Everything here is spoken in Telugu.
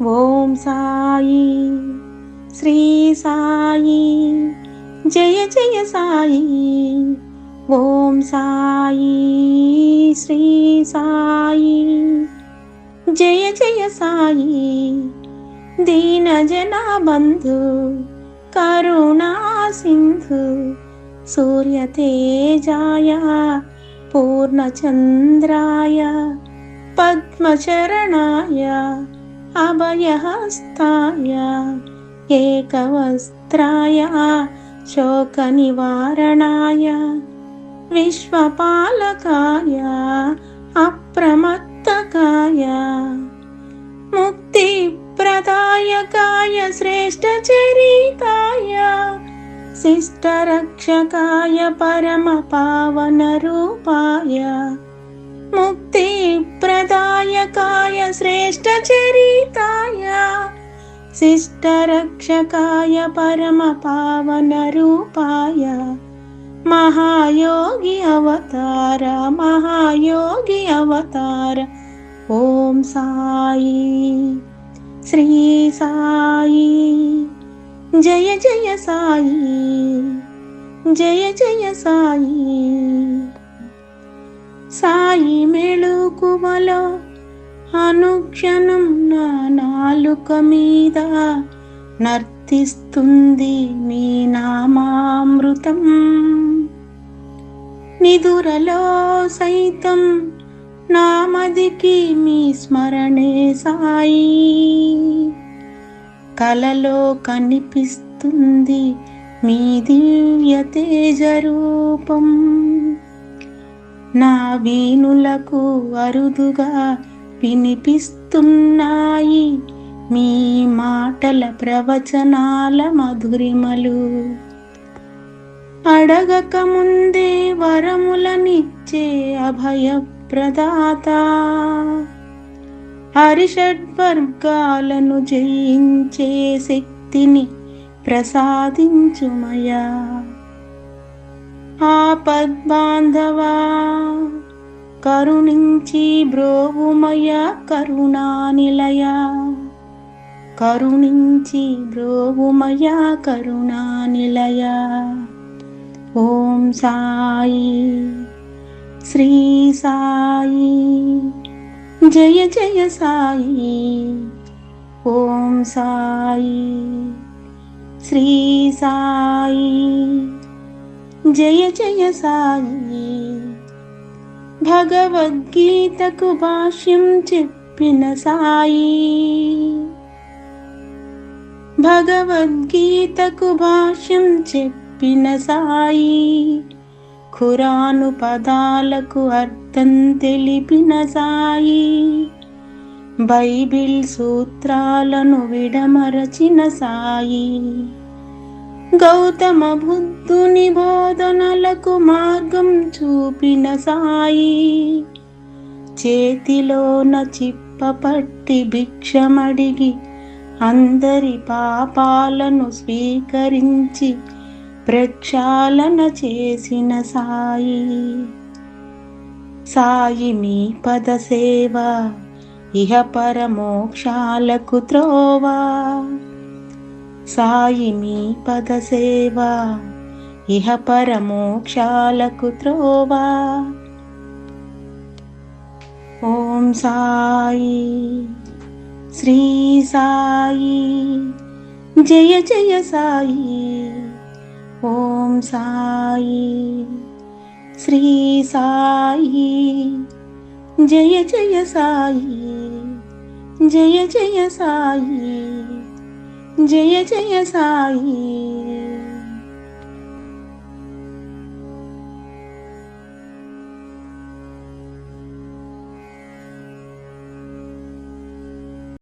ఓం సాయి శ్రీ సాయి జయ జయ సాయి. ఓం సాయి శ్రీ సాయి జయ జయ సాయి. దీన జన బంధు కరుణా సింధు సూర్య తేజాయ పూర్ణచంద్రాయ పద్మచరణాయ అభయహస్తాయ ఏకవస్త్రాయ శోకనివారణాయ విశ్వపాలకాయ అప్రమత్తకాయ ముక్తిప్రదాయకాయ శ్రేష్టచరితాయ శిష్టరక్షకాయ పరమ పావన రూపాయ ముక్తిప్రదాయకాయ శ్రేష్టచరితాయ శిష్టరక్షకాయ పరమ పావన రూపాయ మహాయోగి అవతార మహాయోగి అవతార. ఓం సాయి శ్రీ సాయి జయ జయ సాయి జయ జయ సాయి. సాయి మెళుకువలో అనుక్షణం నా నాలుక మీద నర్తిస్తుంది మీ నామామృతం. నిదురలో సైతం నామదికి మీ స్మరణే సాయి. కలలో కనిపిస్తుంది మీ దివ్య తేజ రూపం. నా వీణులకు అరుదుగా వినిపిస్తున్నాయి మీ మాటల ప్రవచనాల మధురిమలు. అడగక ముందే వరములనిచ్చే అభయప్రదాత, హరిషడ్వర్గాలను జయించే శక్తిని ప్రసాదించుమయా. ఆపద్బాంధవా కరుణించి బ్రోవుమయ కరుణానిలయ, కరుణించి బ్రోవుమయ కరుణానిలయ. ఓం సాయి శ్రీ సాయి జయ జయ సాయి. ఓం సాయి శ్రీ సాయి జయ జయ సాయి. భగవద్గీతకు భాష్యం చెప్పిన సాయి, భగవద్గీతకు భాష్యం చెప్పిన సాయి. ఖురాను పదాలకు అర్థం తెలిపిన సాయి, బైబిల్ సూత్రాలను విడమరచిన సాయి. గౌతమ బుద్ధుని బోధనలకు మార్గం చూపిన సాయి. చేతిలోన చిప్పపట్టి భిక్షమడిగి అందరి పాపాలను స్వీకరించి ప్రక్షాళన చేసిన సాయి. సాయి మీ పద సేవ ఇహ పరమోక్షాలకు త్రోవా. సాయి మీ పద సేవ ఇహ పరమోక్షాలకు త్రోవా. ఓం సాయి శ్రీ సాయి జయ జయ సాయి. ఓం సాయి శ్రీ సాయి జయ జయ సాయి జయ జయ సాయి జయ జయ సాయి.